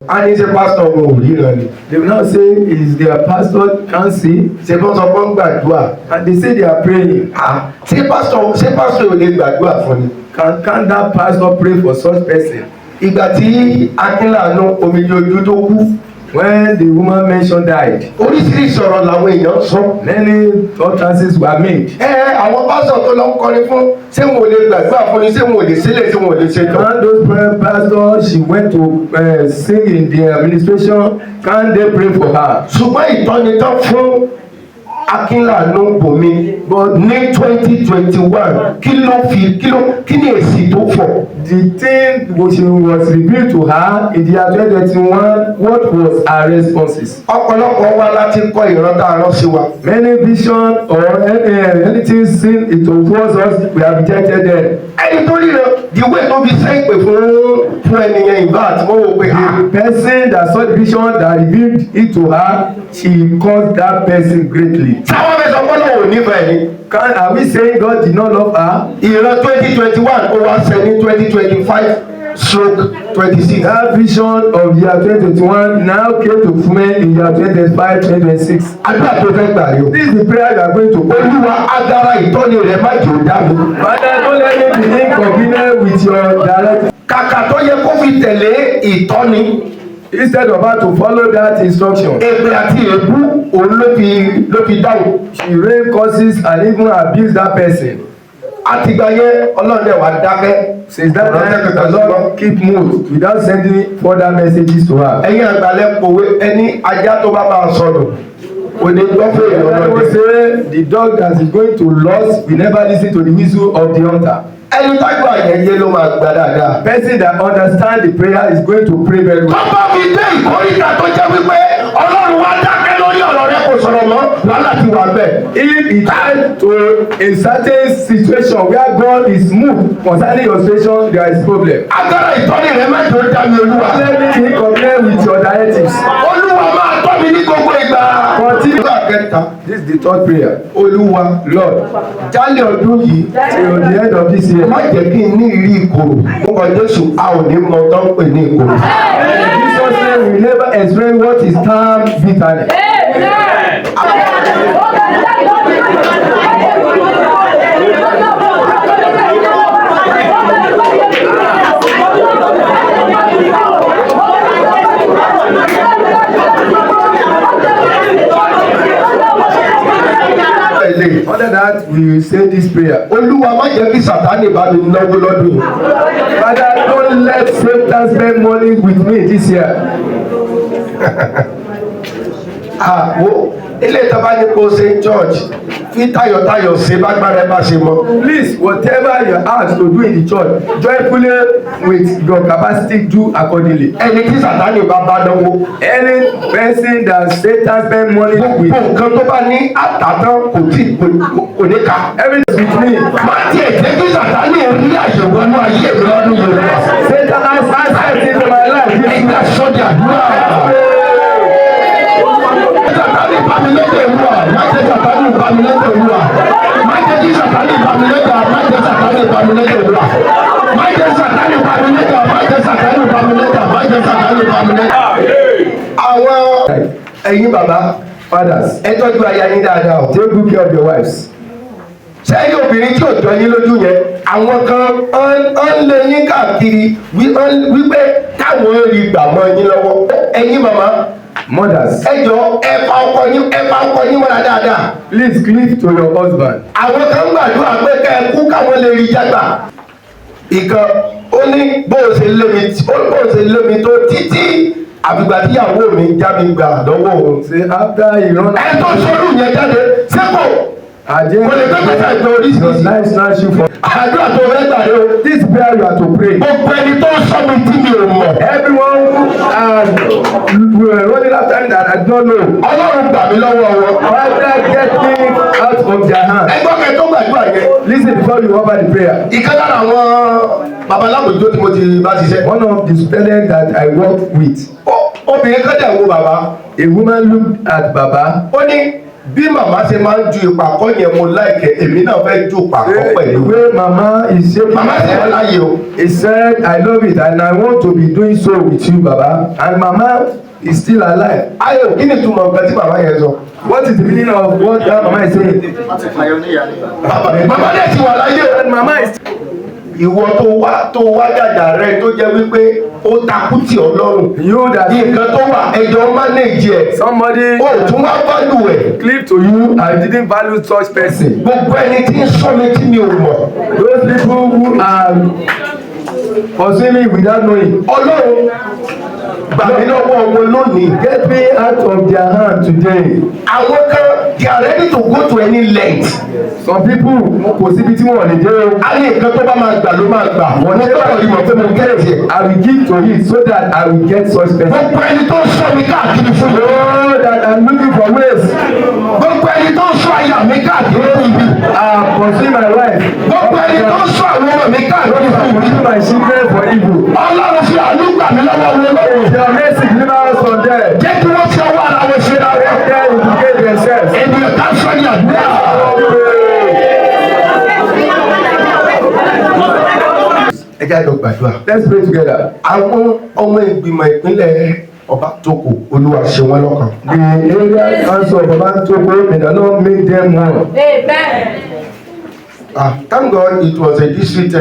And he's a pastor of Iran. They will not say is their pastor can't see. Ṣé bọ́n sọ fún gbàdúrà? And they say they are praying. Ṣé pastor ò lè gbàdúrà fún ni? Can that pastor pray for such person? Ìgbà tí Akínlànà omijé ojú tó kú. When the woman mentioned died, oríṣiríṣi ọ̀rọ̀ làwọn èèyàn sọ. many utterances were made. Àwọn pásítọ̀ tó lọ ń kọrin fún ṣé wọn ò lè gbàdúrà fún ni, ṣé wọn ò lè sílẹ̀, ṣé wọn ò lè ṣe tán. And those prayer pastors she went to sing in the administration, can they pray for her? Ṣùgbọ́n ìtọ́ni tán fún Akínlànà Bòmí ní 2021 kí ni èsì tó fọ̀. The thing which was revealed to her in the year 2021, what was her responses? Ọ̀pọ̀lọpọ̀ wa láti kọ ìran tá a rán sí wa. Many vision or anything seen it towards us, we have rejected them. Ẹni tó rí rẹ ìwé tó fi sẹ́yìn pè fún ẹnìyẹn ìbá àti wọ́n wò pé the person that saw the vision that revealed it to her, she caused that person greatly. Sáwọn fẹ́ sọ fọ́lọ́ ò nífẹ̀ẹ́ ni. Are we saying God did not love her? Ìran 2021 ó wá sẹ́ ní 2025/26. That vision of year 2021 now came to fulfillment in year 2025/2026. Àdúrà tó fẹ́ gbà yóò. This is the prayer you are going to pray. Olúwa agbára ìtọ́ni rẹ̀ má jò dá mi. Father, don't let me be inconvenient with your direction. Kàkà tó yẹ kó fi tẹ̀lé ìtọ́ni. Instead of her to follow that instruction, èpè àti èébú òun ló fi dáhùn. she rain curses and even abuse that person. Àtìgbà yẹn Ọlọ́run dẹ̀ wá dákẹ́. Since that time, the Lord keep mute without sending further messages to her. Ẹ̀yin àgbàlẹ̀ pòwe ẹni ajá tó bá máa sọnù kò ní gbọ́ fún èèyàn I will say the dog that is going to lost will never listen to the whistle of the hunter. Ẹni tágbà yẹn yé ló máa gbà dáadáa. Person that understand the prayer is going to pray very well. Tó bá fi dé ìkórìtà tó jẹ́ wípé Ọlọ́run wá dákẹ́ lórí ọ̀rọ̀ rẹ kò sọ̀rọ̀ mọ́ wàhálà ti wà bẹ́ẹ̀. If it comes to a certain situation where God is moved concerning your situation, there is problem. Agbára ìtọ́ni rẹ má jò dá mi Olúwa. Let me be complain with your directives. Olúwa máa tọ́ mi ní gbogbo ìgbà. Continue. Kẹta. This is the third prayer. Olúwa Lord, jálẹ̀ ọdún yìí till the end of this year, má jẹ́ kí n ní ìrírí ìkorò. Mo kàn Jésù a ò ní mọ tó ń pè ní ìkorò. Jesus said we never experience what is termed bitterness. Other that we will say this prayer. Olúwa má jẹ́ kí Sàtánì bá mi náwó lọ́dún yìí. Father, don't let Satan spend money with me this year. Wo ilé ìtọ́ba ní kó ṣe church fi tayọ̀tayọ̀ ṣe bágbára ẹ bá ṣe mọ́. Please, whatever you're asked to do in the church, joyfully with your capacity, do accordingly. Ẹni tí Sàtánì bá dánwó. Any person that Satan spend money with. Gbogbo nǹkan tó bá ní àtàtàn kò ní ká. Everything with me. Má tiẹ̀ jẹ́ kí Sàtánì rí àṣewọ́ ní ayé mi lọ́dún yìí lọ. Satan has access into my life. Ẹgbẹ́ sọ́jà àdúrà. Sàtánì bá mi lẹ́tẹ̀ wúwa. Má jẹ́ Sàtánì bá mi lẹ́tẹ̀ wúwa. Má jẹ́ kí Sàtánì bá mi lẹ́tẹ̀ wúwa. Má jẹ́ Sàtánì bá mi lẹ́tẹ̀ wúwa. Má jẹ́ Sàtánì bá mi lẹ́tẹ̀ wúwa. Má jẹ́ Sàtánì bá mi lẹ́tẹ̀ wúwa. Má jẹ́ Sàtánì bá mi lẹ́tẹ̀ wúwa. Àwọn ẹ̀yin bàbá Fathers, ẹ tọ́jú aya yín dáadáa o. take good care of your wives. Sẹ́yìn obìnrin tí ò jọ yín lójú yẹn àwọn kan ń lé yín káàkiri wípé káwọn rí gbà mọ́ yín lọ́wọ́. Ẹ̀yin màmá Mothers, ẹ jọ ẹ fa ọkọ yín mọ́ra dáadáa. please cleave to your husband. Àwọn kan ń gbàdúrà pé kẹ́ ẹ kú káwọn lè rí jágbà. Ìkan ó ní bó o ṣe lé mi tó títí àfìgbà tíyàwó mi já mi gbà lọ́wọ́ òun. Say after you run. Ẹ tó sọ́rù yẹn jáde sẹ́kọ̀. Kò lè gbé pẹ́sẹ̀ ìgbà oríṣiríṣi. Life snatch you from. Àdúrà tó fẹ́ gbà yóò. This prayer you are to pray. Gbogbo ẹni tó sọ mi tí mi ò mọ̀. Everyone who are running after me that I don't know. Ọlọ́run gbà mí lọ́wọ́ wọn. Father, get me out of their hands. Ẹgbọ́n kẹ tó gbàdúrà yẹn. Listen before you offer the prayer. Ìkan lára àwọn babaláwo tí mo ti bá ṣiṣẹ́. One of the students that I work with. Obìnrin kan dẹ̀ wo bàbá. A woman looked at Baba. Ó ní bí màmá ṣe máa ń ju ìpàkọ́ yẹn mo láìkẹ́ èmi náà fẹ́ ju ìpàkọ́ pẹ̀lú. The way mama is shaking. Mama ṣe wọ́n láyé o. He said I love it and I want to be doing so with you baba and mama is still alive. Ayọ̀ kí ni túmọ̀ nǹkan tí màmá yẹn sọ? What is the meaning of what that mama is saying? Màmá dẹ̀ ti wà láyé. And mama is. Ìwọ tó wá dàda rẹ tó jẹ́ wípé ó takú tì ọ́ lọ́rùn. You that nǹkan tó wà ẹjọ́ manage ẹ̀. somebody ó tún wá value ẹ̀. clip to you and didn't value such person. Gbogbo ẹni tí ń sọ mi tí mi ò mọ̀. Those people who are pursuing me without knowing. Ọlọ́run gbà mí lọ́wọ́ wọn lónìí. Get me out of their hand today. Àwọn kan they are ready to go to any length. Some people kò síbi tí wọ́n lè dé o. A ní nǹkan tó bá máa gbà ló máa gbà. Wọ́n ní tọ́wọ́ ìmọ̀ pé mo get it. I will give to it so that I will get such person. Gbogbo ẹni tó ń sọ mi káàkiri fún mi. Oh, that I'm looking for ways. Gbogbo ẹni tó ń sọ àyà mi káàkiri fún mi. I'm pursuing my wife. Gbogbo ẹni tó ń sọ àwọn ọmọ mi káàkiri fún mi. Pursuing my children for evil. Ọlọ́run fi àánú gbà mí lọ́wọ́ wọn lọ́wọ́. Their mercy deliver us from there. Jẹ́ kí wọ́n fi ọwọ́ ara wọn ṣe ra wọn. They indicate themselves. Ènìyàn ká sọ ní àdúrà. Ẹ jẹ́ àjọ gbàdúrà. Let's pray together. Àwọn ọmọ ìgbìmọ̀ ìpínlẹ̀ Obantoko Olúwa ṣe wọ́n lọ́kàn. The area council of Obantoko may the Lord make them one. Amen. Thank God it was a district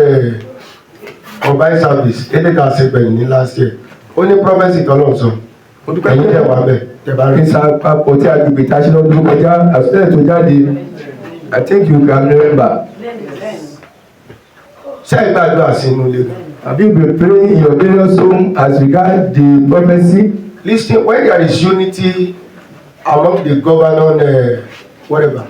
combined service Edeka Sebeni ní last year. Ó ní prophesy kan náà sọ. Ẹ̀yin tẹ̀ wá bẹ̀ tẹ̀ bá rí. Ìsàpapọ̀ tí agbègbè tá a ṣe lọ́dún kọjá àṣẹ tó jáde. I think you can remember. Ṣé ìgbàdúrà sínú ilé? Have you been praying in your various homes as regards the prophecy? Listen, when there is unity among the governor, whatever,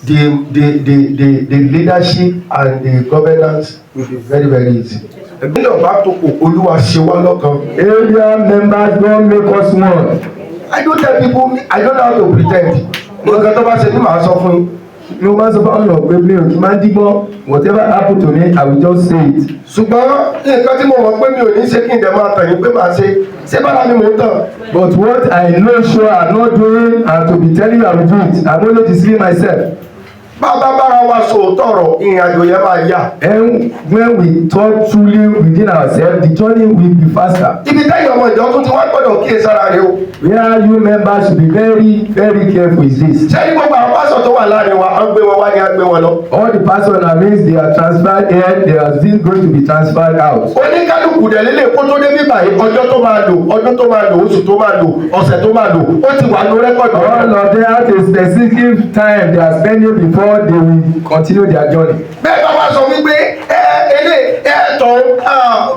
the leadership and the governance will be very, very easy. Ìpínlẹ̀ Obantoko Olúwa ṣe wá lọ́kàn. Area members don make us one. I don't tell people, I don't know how to pretend. Nǹkan tó bá ṣe ní màá sọ fún yín. No matter how long pé mi ò kí máa ń dígbọ́n, whatever happen to me, I will just say it. Ṣùgbọ́n nǹkan tí mo mọ̀ pé mi ò ní ṣe kí n dẹ̀ máa tàn yín pé màá ṣe bára ni mò ń tàn. But what I know sure I'm not doing and to be telling you I will do it, I'm only deceiving myself. Bàbá bára wa sòótọ́ ọ̀rọ̀ ìrìn àjò yẹn máa yá. And when we talk truly within ourselves, the journey will be faster. Ibi táyà ọmọ ìjọ tún ti wá gbọ́dọ̀ kíyè sára rẹ o. Where you members should be very, very careful is this. Ṣé ní gbogbo àwọn pásọ̀ tó wà láàrin wa, á gbé wọn wá ní á gbé wọn lọ? All the pastors that means they are transferred here, they are still going to be transferred out. Oníkálukú dẹ̀ lélẹ̀ kó tó dé bíbà yìí ọjọ́ tó máa lò, ọdún tó máa lò, oṣù tó máa lò, ọ̀sẹ̀ tó máa lò, ó ti wà ní rẹ́kọ̀dù. All of them have a specific time they are spending before they will continue their journey. Bẹ́ẹ̀ bá wá sọ wípé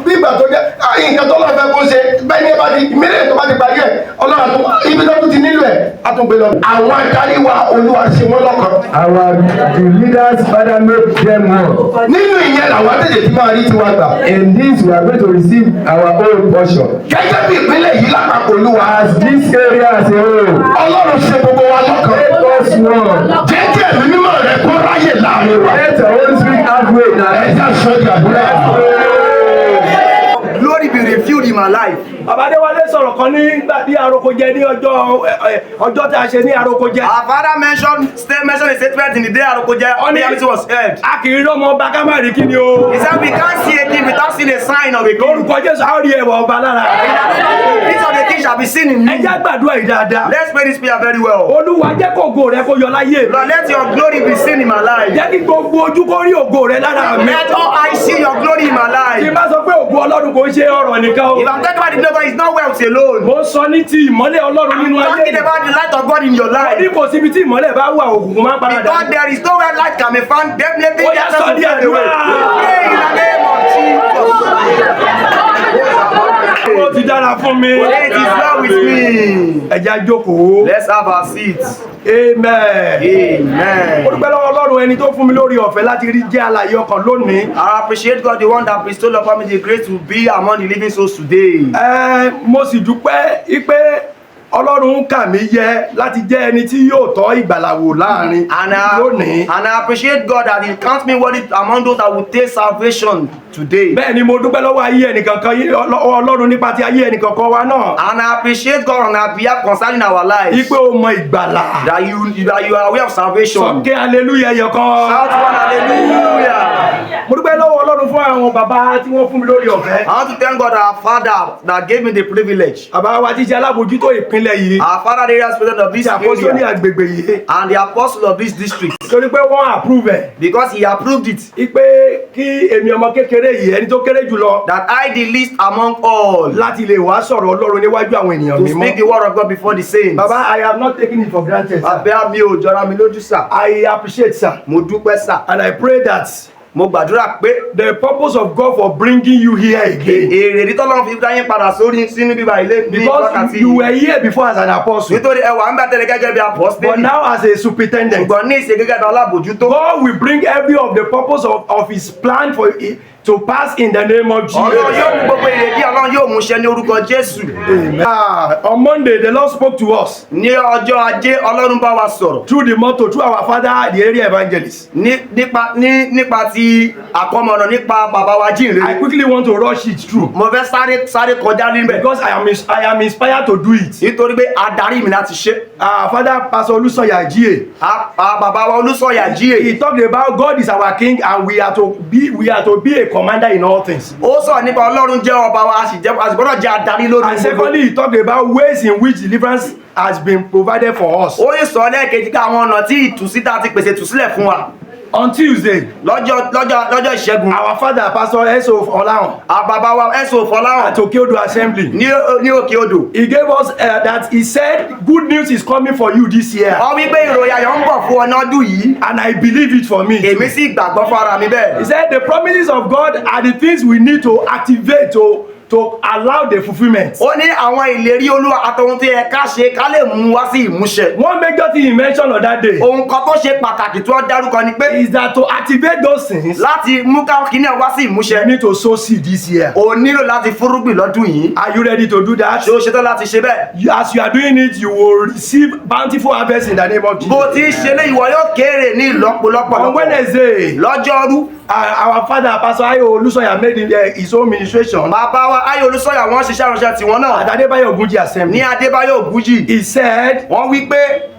bíbà tó jẹ́ nǹkan tó lọ́ọ́ fẹ́ kó ṣe bẹ́ẹ̀ ni ẹ bá di mílíọ̀nù tó bá ti parí ẹ̀ ọlọ́run àtúntò ibi tó tún ti nílò ẹ̀ àtúngbé lọ. Àwọn adarí wa Olúwa ṣe wọ́n lọ́kàn. The leaders Father make them one. Nínú ìyẹn làwọn àtẹ̀jẹ̀ tí máa rí tiwa gbà. In this we are going to receive our own portion. Gẹ́gẹ́ bí ìpínlẹ̀ yìí lápapọ̀ Olúwa. As this area as a whole. Ọlọ́run ṣe gbogbo wa lọ́kàn. Make us one. Jẹ́ kí ẹ̀mí mímọ́ rẹ̀ kó ráyè láàrin wa. Let the Holy Spirit have way now. Ẹja sọ ìgbàdúrà. Glory be revealed in my life. Babadéwálé sọ̀rọ̀ kan nígbà tí Àròkọjẹ ní ọjọ́ tí a ṣe ní Àròkọjẹ. Our father mentioned a statement in the day Àròkọjẹ. Only everything was heard. A kì í rọ́mọ ọba ká má rí kí ni o. He said we can't see a king without seeing a sign of a king. Lórúkọ Jésù a ó rí ẹwà ọba lára. Each of the king shall be seen in me. Ẹ jẹ́ gbàdúrà yìí dáadáa. Let's pray this prayer very well. Olúwa jẹ́ kó ògo rẹ kó yọ láyé. Lord, let your glory be seen in my life. Jẹ́ kí gbogbo ojú kó rí ògo rẹ lára mi. Let all eyes see your glory in my Tí life. bá sọ pé ògo Ọlọ́run kò ń ṣe ọ̀rọ̀ nìkan o. If I'm talking about the glory, it's not wealth alone. Mo sọ ní ti ìmọ́lẹ̀ Ọlọ́run nínú ayé. Talking about the light of God in your Bí life. kò síbi tí ìmọ́lẹ̀ bá wà òkùnkùn máa ń padà Because there is no where light can be found, definitely Ó yá, darkness sọ will díẹ̀ fade away. dúrà. Pray in the name of Jesus. Ó ti dára fún mi. It is well with me. Ẹ jẹ́ á jókòó. Let's have our seats. Amen. Amen. Mo dúpẹ́ lọ́wọ́ Ọlọ́run ẹni tó fún mi lórí ọ̀fẹ́ láti rí jẹ́ alààyè ọkàn lónìí. I appreciate God, the one that bestowed upon me the grace to be among the living souls today. Mo sì dúpẹ́ pé Ọlọ́run kà mí yẹ láti jẹ́ ẹni tí yóò tọ́ ìgbàlà wò láàrin lónìí. And I appreciate God that He counts me worthy among those that will take salvation today. Bẹ́ẹ̀ ni mo dúpẹ́ lọ́wọ́ ayé ẹnìkankan Ọlọ́run nípa ti ayé ẹnìkankan wa náà. And I appreciate God on our behalf concerning our lives. Ipe o mọ ìgbàlà. That you are aware of salvation. Sọ́kẹ́ hallelujah ẹyọ kan. Shout one hallelujah. Mo dúpẹ́ lọ́wọ́ Ọlọ́run fún àwọn bàbá tí wọ́n fún mi lórí ọ̀fẹ́. I want to thank God our Father that gave me the privilege. Bàbá wa ti ṣe alábòjútó ìpínlẹ̀ yìí. Our Father, the area president of this Àkóso ní area agbègbè yìí. and the apostle of this district. Torí pé wọ́n approve ẹ̀. Because he approved it. Ipe kí èmi ọmọ kékeré yìí ẹni tó kéré jùlọ. That I the least among all. Láti lè wá sọ̀rọ̀ Ọlọ́run níwájú àwọn ènìyàn To mímọ́. speak the word of God before the saints. Baba, I have not taken it for granted, sir. Bàbá mi ò jọra mi lójú sà. I appreciate, sir. Mo dúpẹ́ sà. And I pray that Mo gbàdúrà pé the purpose of God for bringing you here again, èrè ní tọ́lọ́run fi dáyé padà sórí sínú bíbá ilé ní because wákàtí you yìí. were here before as an apostle, Nítorí ẹwà ń bá tẹ́lẹ̀ gẹ́gẹ́ bí but apostoli. now as a superintendent, Ṣùgbọ́n ní ìṣe gẹ́gẹ́ bí alábòjútó. God will bring every of the purpose of His plan for it to pass in the name of Jesus. Ọlọ́run yóò mú gbogbo èrè bí Ọlọ́run yóò mú ṣẹ ní orúkọ Jésù. Amen. On Monday, the Lord spoke to us Ní ọjọ́ ajé Ọlọ́run bá wa sọ̀rọ̀. through the motto, through our father, the area evangelist. Nípa ti àkọmọ̀nà nípa bàbá wa I jíǹrere. quickly want to rush it through Mo fẹ́ sáré kọjá níbẹ̀. because I am inspired to do it. Nítorí pé adarí mi láti ṣe. Our father, Pastor Olusanya J. Bàbá wa Olúsọ̀yà jíè. He talked about God is our king and we are to be a commander in all things. Ó sọ̀rọ̀ nípa Ọlọ́run jẹ́ ọba wa, a sì gbọ́dọ̀ jẹ́ adarí lórí And secondly, he talked about ways in which deliverance has been provided for us. Ó yìí sọ lẹ́ẹ̀kejì ká àwọn ọ̀nà tí ìtúsíta ti pèsè ìtúsílẹ̀ fún wa. On Tuesday, Lọ́jọ́ ìṣẹ́gun. our father, Pastor Eso Olaon, Bàbá wa Ẹ̀sùn Fọláhàn at Okeodo Assembly, ní òkè odò. he gave us that he said, good news is coming for you this year. Ó wí pé ìròyìn ayọ̀ ń bọ̀ fún ọ lọ́dún yìí. And I believe it for me. Èmi sì gbàgbọ́ fún ara mi bẹ́ẹ̀. He said, the promises of God are the things we need to activate to allow the fulfillment. Ó ní àwọn ìlérí Olúwa àtọ̀hún tí ẹ ká ṣe ká lè mú wá sí ìmúṣẹ. One major thing he mentioned on that day Ohun kan tó ṣe pàtàkì tí wọ́n dárúkọ ni pé is that to activate those things, láti mú káwọn kìíní wá sí ìmúṣẹ. you need to sow seed this year. O nílò láti fúrúgbìn lọ́dún yìí. Are you ready to do that? Ṣé o ṣetán láti ṣe bẹ́ẹ̀? As you are doing it, you will receive bountiful harvest in the name of Bó Jesus. ti ṣe lé ìwọ yóò kéré ní ìlọ́pọ̀lọpọ̀. On Wednesday, Lọ́jọ́rú, our father, Pastor Ayo Olusoya, made his own ministration bàbá wa Ayọ̀ Olúsọ̀yà wọ́n ṣiṣẹ́ ìránṣẹ́ tiwọn náà at Adebayo Ogunji Assembly. ní Adébáyọ̀ Ògúnjì. He said, Wọ́n wí pé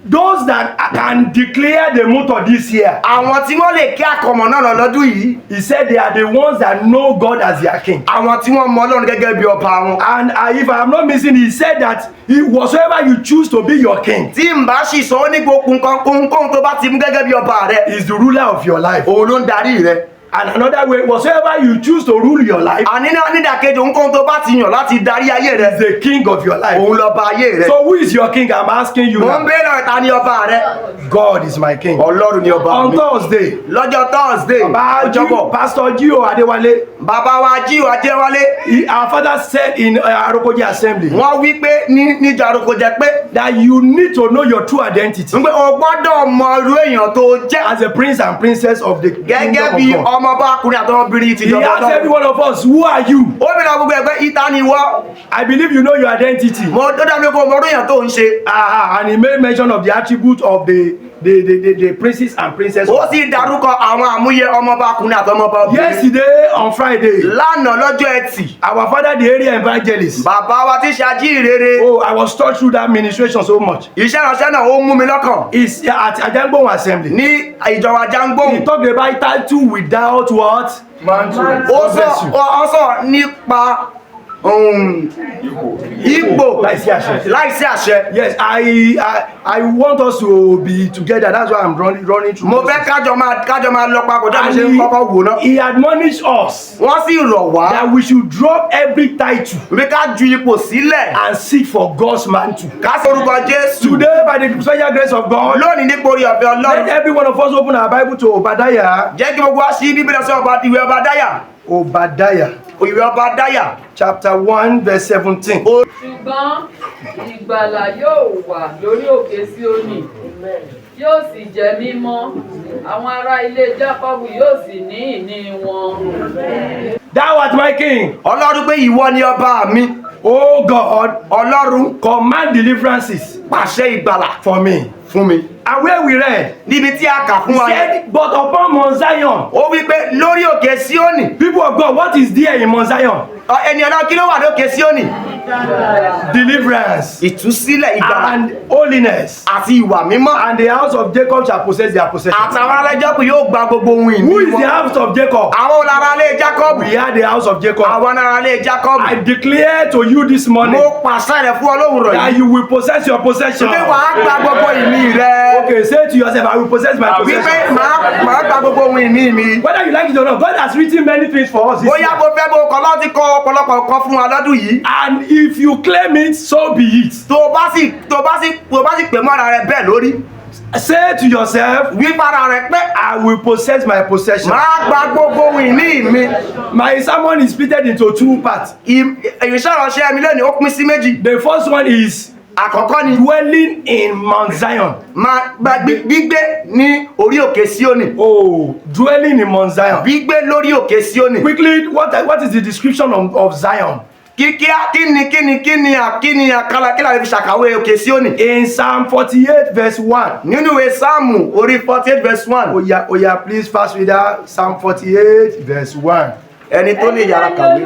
those that can declare the motto this year, àwọn tí wọ́n lè kí àkọmọ̀ náà lọ lọ́dún yìí, he said they are the ones that know God as their king. àwọn tí wọ́n mọ Ọlọ́run gẹ́gẹ́ bí ọba wọn. And if I am not missing, he said that whatsoever you choose to be your king Tí n bá sì sọ ó ní gbogbo nǹkan kóhunkóhun tó bá ti mú gẹ́gẹ́ bí ọba rẹ, is the ruler of your life. òun ló ń darí rẹ. And another way, whatsoever you choose to rule your life Àní nídàkejì ohunkóhun tó bá ti yàn láti darí ayé is rẹ, the king of your life. òun lọ́ba ayé rẹ. So who is your king? I'm asking you Mo ń now. béèrè ọ̀tá ní ọba rẹ. God is my king. Ọlọ́run ni ọba On mi. Thursday, Lọ́jọ́ Thursday, ọjọ́bọ̀, Pastor Gio Adewale, bàbá wa Jíò Ajéwálé, our father said in Arokoji Assembly wọ́n wí pé níjọ àròkọ jẹ pé that you need to know your true identity ń pé o gbọ́dọ̀ mọ irú èèyàn tó jẹ́ as a prince and princess of the gẹ́gẹ́ kingdom bí of God. ọmọọba ọkùnrin àtọmọbìnrin ti He jọba asked every náà. one of us, who are you? Ó bìnrin gbogbo ẹgbẹ́ ìta ni wọ́. I believe you know your identity. Mo tó dá mi kó mọ orú èèyàn tó ń ṣe. And he made mention of the attribute of the princes and princesses. Ó sì dárúkọ àwọn àmúyẹ ọmọọba ọkùnrin àtọmọọba obìnrin. Yesterday on Friday, Lánàá lọ́jọ́ Ẹtì, our father, the area evangelist, bàbá wa tí ṣe ajíhìnrere. oh, I was touched through that ministration so much. Iṣẹ́ ìránṣẹ́ náà ó mú mi lọ́kàn. He's at Ajangbon Assembly. Ní ìjọba He Jangbóhùn. talked about title without what? Mantle. Ó sọ nípa ipò Láìsí àṣẹ. láìsí àṣẹ. Yes, I want us to be together. That's why I'm running through. Mo fẹ́ kájọ máa lọ papọ̀ dábí ṣe ń And kọ́kọ́ wò náà. he admonished us Wọ́n sì rọ̀ wá that we should drop every title bí ká ju ipò sílẹ̀ and seek for God's mantle. ká sorúkọ Jésù. Today, by the special grace of God, Lónìí nípa orí ọ̀fẹ́ let Ọlọ́run. every one of us open our Bible to Obadiah. Jẹ́ kí gbogbo wa ṣí Bíbélì sí ìwé Ọbadáyà. Obadiah, Ìwé Ọbadáyà. chapter 1, verse 17. Ṣùgbọ́n ìgbàlà yóò wà lórí òkè Síónì, yóò sì jẹ́ mímọ́, àwọn ará ilé Jákọ́bù yóò sì ní ìní wọn. Thou art my king. Ọlọ́run pé ìwọ ni ọba mi. Oh God, Ọlọ́run command deliverances pàṣẹ ìgbàlà for me. fún mi. And where we read, Níbi tí a kà he fún wa yẹn, said, but upon Mount Zion, ó wí pé lórí òkè Síónì, people of God, what is there in Mount Zion? ènìyàn náà kí ló wà lókè Síónì? Deliverance Ìtúsílẹ̀, ìgbàlà and holiness. àti ìwà mímọ́. And the house of Jacob shall possess their possession. Àtàwọn alájọ́kù yóò gba gbogbo ohun ìní Who is the wọn. house of Jacob? Àwọn olára ilé Jákọ́bù. We are the house of Jacob. Àwọn ará ilé Jákọ́bù. I declare to you this morning Mo pàṣẹ rẹ̀ fún Ọlọ́run rọ̀ that yìí. you will possess your possession. Pé wàá gba gbogbo ìní rẹ̀. Okay, say to yourself, I will possess my Wípé possession. màá gba gbogbo ohun ìní mi. Whether you like it or not, God has written many things for us this Bóyá year. mo fẹ́ bó kọ́ lọ́ọ́ ti kọ ọ̀pọ̀lọpọ̀ nǹkan fún wa lọ́dún yìí. And if you claim it, so be it. Tó bá sì pè mọ́ra rẹ̀ bẹ́ẹ̀ lórí. Say to yourself, Wí para rẹ̀ pé I will possess my possession. màá gba gbogbo ohun ìní mi. My sermon is split into two parts. Ìrìnsẹ̀ ìránṣẹ́ mi lónìí ó pín sí méjì. The first one is Àkọ́kọ́ ni dwelling in Mount Zion. máa gba gbígbé ní orí òkè Síónì. Oh, dwelling in Mount Zion. Gbígbé lórí òkè Síónì. Quickly, what is the description of Zion? Kíni àkàlà kí làwọn fi ṣàkàwé òkè Síónì. In Psalm 48 verse 1. Nínú ìwé Sáàmù orí 48 verse 1. Oh yeah, please fast reader. Psalm 48 verse 1. Ẹni tó lè yára kàwé.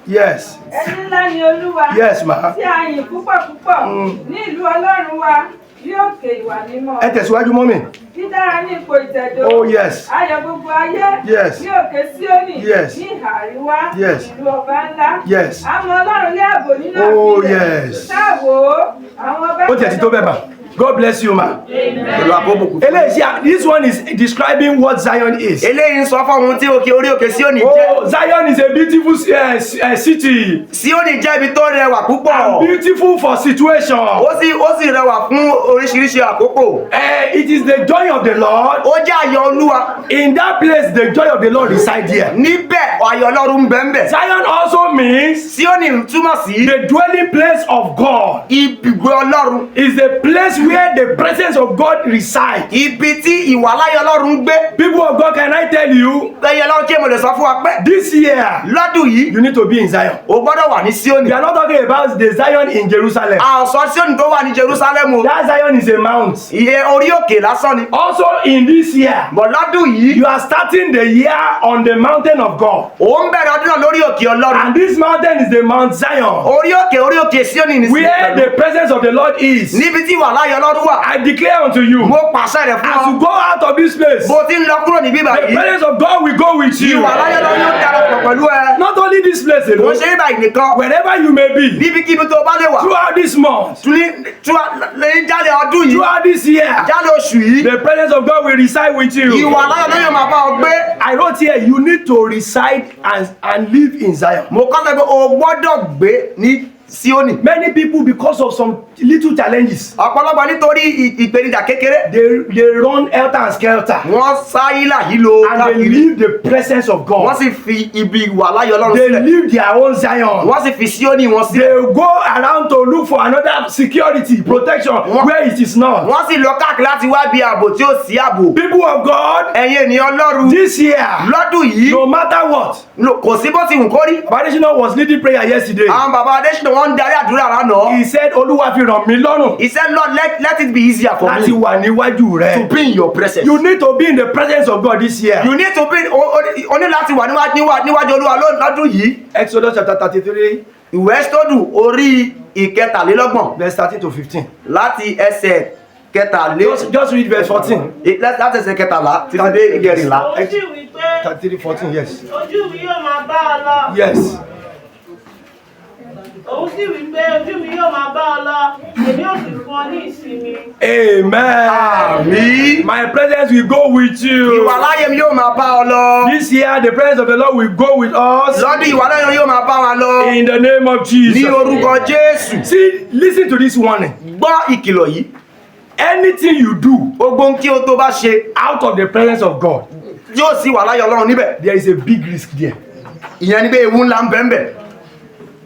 Yes. Ẹni ńlá ni Olúwa. Yes, ma. Tí a yìn púpọ̀ púpọ̀ ní ìlú Ọlọ́run wa bí òkè ìwà mímọ́. Ẹ tẹ̀síwájú mọ́mì. Dídára ní ipò ìtẹ̀dó. Oh yes. Ayọ̀ gbogbo ayé. Yes. Ní òkè Síónì. Yes. Ní ìhà àríwá. Yes. Ìlú ọba ńlá. Yes. Àmọ́ Ọlọ́run lé ààbò nínú Oh, àfihàn. yes. Táwo àwọn ọba. Ó tiẹ̀ ti tó bẹ́ẹ̀ ma. God bless you, ma. Pẹ̀lú àbóbùkù. Eléyìí, this one is describing what Zion is. Eléyìí ń sọ fún ohun tí orí òkè Síónì jẹ́. Oh, Zion is a beautiful city. Síónì jẹ́ ibi tó rẹwà púpọ̀. Beautiful for situation. Ó sì rẹwà fún oríṣiríṣi àkókò. It is the joy of the Lord. Ó jẹ́ ayọ̀ Olúwa. In that place, the joy of the Lord resides here. Níbẹ̀ ayọ̀ Ọlọ́run ń bẹ ńbẹ̀. Zion also means Síónì túmọ̀ sí the dwelling place of God. ibùgbé Ọlọ́run. Is the place where the presence of God resides. Ibi tí ìwàláyọ̀ Ọlọ́run ń gbé. People of God, can I tell you, Ẹyẹ Ọlọ́run kí èmo lè sọ fún wa pé this year, lọ́dún yìí you need to be in Zion. o gbọ́dọ̀ wà ní Síónì. We are not talking about the Zion in Jerusalem. A ò sọ Síónì tó wà ní Jerusalem o. That Zion is a mount. Iye orí òkè lásán ni. Also in this year, Bọ̀ lọ́dún yìí, you are starting the year on the mountain of God. ò ń bẹ̀rẹ̀ ọdún náà lórí òkè Ọlọ́run. And this mountain is the Mount Zion, Orí òkè Síónì ní where the presence of the Lord is. níbi tí ìwàláyọ̀ Ọlọ́run wà. I declare unto you, Mo pàṣẹ rẹ̀ fún as you ọ. go out of this place, Bó ti ń lọ kúrò níbí the báyìí, presence of God will go with you. ìwàláyọ̀ Ọlọ́run yóò darapọ̀ pẹ̀lú ẹ. Not only this place Mo alone, ṣe é báyìí nìkan. wherever you may be, Níbikíbi tó bá lè wà. throughout this month, Lẹ́yìn jáde ọdún yìí, throughout this year, jáde oṣù yìí, the presence of God will reside with you. ìwàláyọ̀ Ọlọ́run yóò máa bá ọ gbé. I wrote here, you need to reside and live in Zion. Mo kọ́ sọ pé o gbọ́dọ̀ gbé ní Síónì. Many people, because of some little challenges, Ọ̀pọ̀lọpọ̀ nítorí ìpèníjà kékeré. they run helter and skelter, Wọ́n sá yílà yìí lo and they káàkiri. leave the presence of Wọ́n God. sì fi ibi ìwàláyọ̀ Ọlọ́run They sílẹ̀. leave their own Zion. Wọ́n sì fi Síónì wọn sílẹ̀. They go around to look for another security, protection, where it is not. Wọ́n sì lọ káàkiri láti wá bí ààbò tí ó sí ààbò. People of God, Ẹ̀yin ènìyàn Ọlọ́run, this year, lọ́dún yìí, no matter what, kò sí bó ti wù kó rí. Additional was leading prayer yesterday. Àwọn bàbá Adéṣínà wọ́n ń darí àdúrà lánàá. He said, Olúwa fi ràn mí lọ́rùn He said, Lord, let it be easier for láti me wà níwájú to rẹ. be in your presence. You need to be in the presence of God this year. You need to be, o ní láti wà níwájú Olúwa lọ́dún yìí. Exodus chapter 33, Ìwé Ẹ́sítọ́dù orí ìkẹtàlélọ́gbọ̀n verse 13 to 15. láti ẹsẹ̀ Just read verse 14. láti ẹsẹ̀ kẹtàlá títí dé ìkẹrìnlá. Ojú wípé 33, 14, yes. ojú mi yóò máa bá ọ lọ. Yes. Òun sì wípé ojú mi yóò máa bá ọ lọ. Èmi ò sì fún ọ ní ìsinmi. Amen. Àmín. My presence will go with you. Ìwàláyé mi yóò máa bá ọ lọ. This year, the presence of the Lord will go with us Lọ́dún ìwàláyé yóò máa bá wa lọ. in the name of Ní Jesus. orúkọ Jésù. See, listen to this warning. Gbọ́ ìkìlọ̀ yìí. Anything you do Gbogbo ohun tí o tó bá ṣe out of the presence of God, yóò sí ìwàláyé Ọlọ́run níbẹ̀. there is a big risk there. Ìyẹn ni pé ewu ńlá ń bẹ ńbẹ̀.